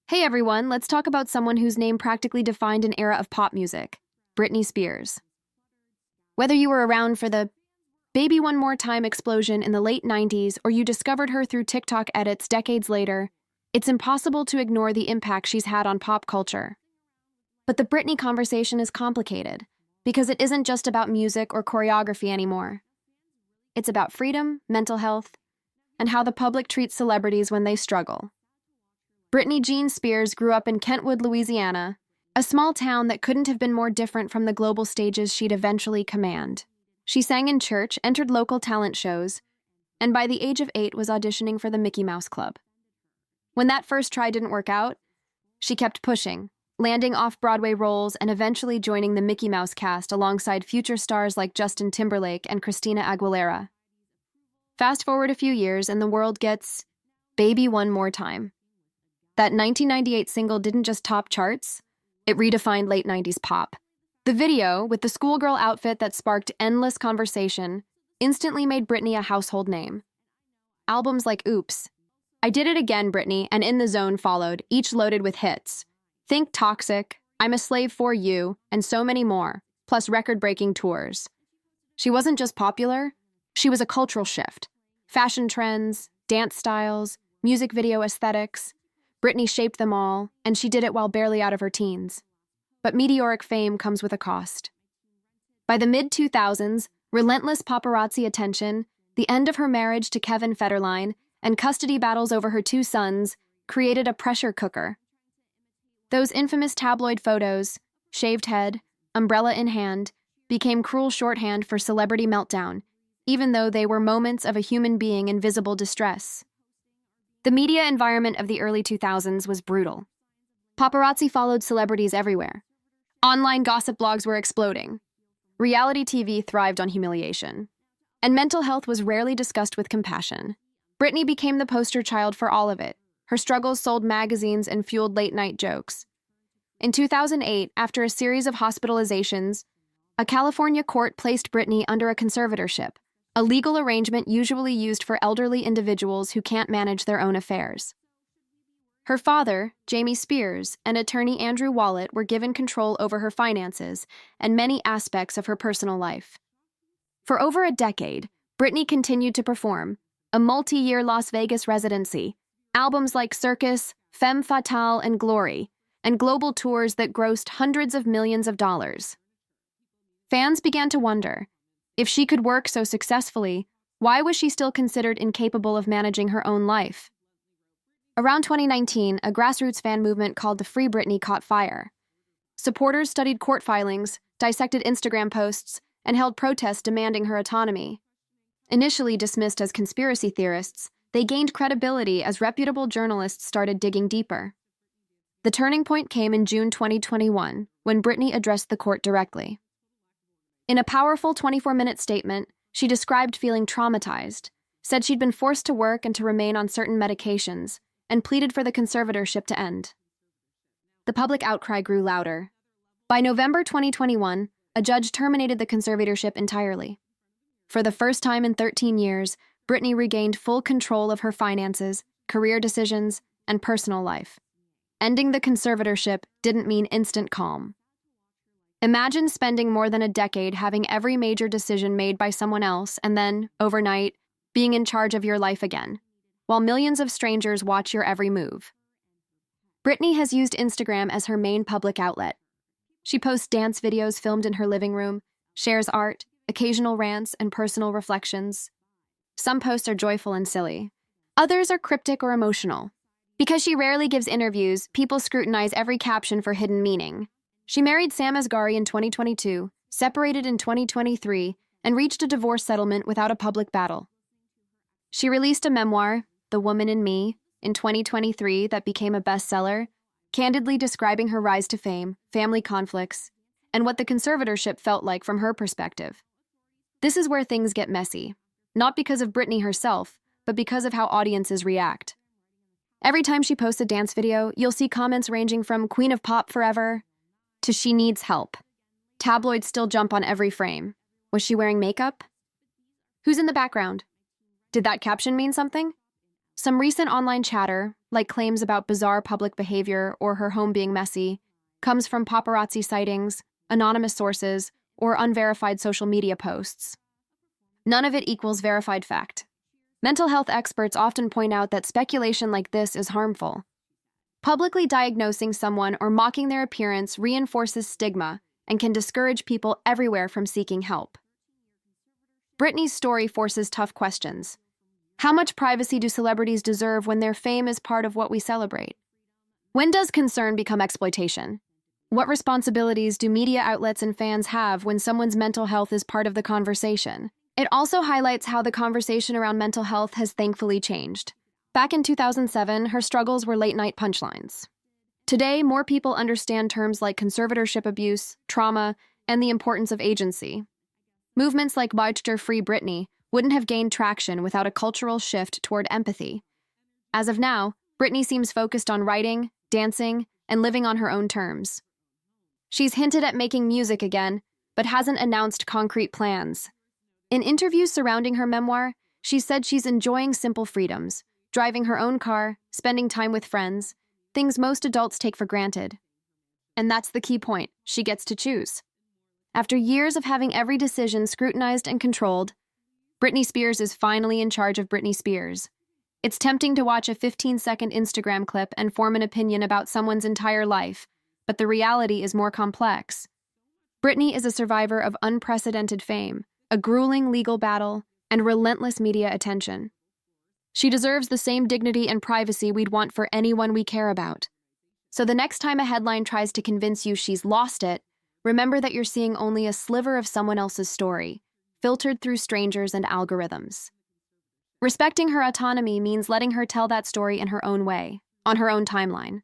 Hey everyone, let's talk about someone whose name practically defined an era of pop music, Britney Spears. Whether you were around for the Baby One More Time explosion in the late 90s or you discovered her through TikTok edits decades later, it's impossible to ignore the impact she's had on pop culture. But the Britney conversation is complicated, because it isn't just about music or choreography anymore. It's about freedom, mental health, and how the public treats celebrities when they struggle. Britney Jean Spears grew up in Kentwood, Louisiana, a small town that couldn't have been more different from the global stages she'd eventually command. She sang in church, entered local talent shows, and by the age of 8 was auditioning for the Mickey Mouse Club. When that first try didn't work out, she kept pushing, landing off-Broadway roles and eventually joining the Mickey Mouse cast alongside future stars like Justin Timberlake and Christina Aguilera. Fast forward a few years and the world gets Baby One More Time. That 1998 single didn't just top charts, it redefined late 90s pop. The video, with the schoolgirl outfit that sparked endless conversation, instantly made Britney a household name. Albums like Oops, I Did It Again, Britney, and In the Zone followed, each loaded with hits. Think Toxic, I'm a Slave for You, and so many more, plus record-breaking tours. She wasn't just popular, she was a cultural shift. Fashion trends, dance styles, music video aesthetics, Britney shaped them all, and she did it while barely out of her teens. But meteoric fame comes with a cost. By the mid-2000s, relentless paparazzi attention, the end of her marriage to Kevin Federline, and custody battles over her 2 sons created a pressure cooker. Those infamous tabloid photos, shaved head, umbrella in hand, became cruel shorthand for celebrity meltdown, even though they were moments of a human being in visible distress. The media environment of the early 2000s was brutal. Paparazzi followed celebrities everywhere. Online gossip blogs were exploding. Reality TV thrived on humiliation. And mental health was rarely discussed with compassion. Britney became the poster child for all of it. Her struggles sold magazines and fueled late-night jokes. In 2008, after a series of hospitalizations, a California court placed Britney under a conservatorship, a legal arrangement usually used for elderly individuals who can't manage their own affairs. Her father, Jamie Spears, and attorney Andrew Wallet were given control over her finances and many aspects of her personal life. For over a decade, Britney continued to perform, a multi-year Las Vegas residency, albums like Circus, Femme Fatale, and Glory, and global tours that grossed hundreds of millions of dollars. Fans began to wonder, if she could work so successfully, why was she still considered incapable of managing her own life? Around 2019, a grassroots fan movement called the Free Britney caught fire. Supporters studied court filings, dissected Instagram posts, and held protests demanding her autonomy. Initially dismissed as conspiracy theorists, they gained credibility as reputable journalists started digging deeper. The turning point came in June 2021, when Britney addressed the court directly. In a powerful 24-minute statement, she described feeling traumatized, said she'd been forced to work and to remain on certain medications, and pleaded for the conservatorship to end. The public outcry grew louder. By November 2021, a judge terminated the conservatorship entirely. For the first time in 13 years, Britney regained full control of her finances, career decisions, and personal life. Ending the conservatorship didn't mean instant calm. Imagine spending more than a decade having every major decision made by someone else and then, overnight, being in charge of your life again, while millions of strangers watch your every move. Britney has used Instagram as her main public outlet. She posts dance videos filmed in her living room, shares art, occasional rants, and personal reflections. Some posts are joyful and silly. Others are cryptic or emotional. Because she rarely gives interviews, people scrutinize every caption for hidden meaning. She married Sam Asghari in 2022, separated in 2023, and reached a divorce settlement without a public battle. She released a memoir, The Woman in Me, in 2023 that became a bestseller, candidly describing her rise to fame, family conflicts, and what the conservatorship felt like from her perspective. This is where things get messy, not because of Britney herself, but because of how audiences react. Every time she posts a dance video, you'll see comments ranging from Queen of Pop forever to She needs help. Tabloids still jump on every frame. Was she wearing makeup? Who's in the background? Did that caption mean something? Some recent online chatter, like claims about bizarre public behavior or her home being messy, comes from paparazzi sightings, anonymous sources, or unverified social media posts. None of it equals verified fact. Mental health experts often point out that speculation like this is harmful. Publicly diagnosing someone or mocking their appearance reinforces stigma and can discourage people everywhere from seeking help. Britney's story forces tough questions. How much privacy do celebrities deserve when their fame is part of what we celebrate? When does concern become exploitation? What responsibilities do media outlets and fans have when someone's mental health is part of the conversation? It also highlights how the conversation around mental health has thankfully changed. Back in 2007, her struggles were late-night punchlines. Today, more people understand terms like conservatorship abuse, trauma, and the importance of agency. Movements like March Free Britney wouldn't have gained traction without a cultural shift toward empathy. As of now, Britney seems focused on writing, dancing, and living on her own terms. She's hinted at making music again, but hasn't announced concrete plans. In interviews surrounding her memoir, she said she's enjoying simple freedoms, driving her own car, spending time with friends, things most adults take for granted. And that's the key point: she gets to choose. After years of having every decision scrutinized and controlled, Britney Spears is finally in charge of Britney Spears. It's tempting to watch a 15-second Instagram clip and form an opinion about someone's entire life, but the reality is more complex. Britney is a survivor of unprecedented fame, a grueling legal battle, and relentless media attention. She deserves the same dignity and privacy we'd want for anyone we care about. So the next time a headline tries to convince you she's lost it, remember that you're seeing only a sliver of someone else's story, filtered through strangers and algorithms. Respecting her autonomy means letting her tell that story in her own way, on her own timeline.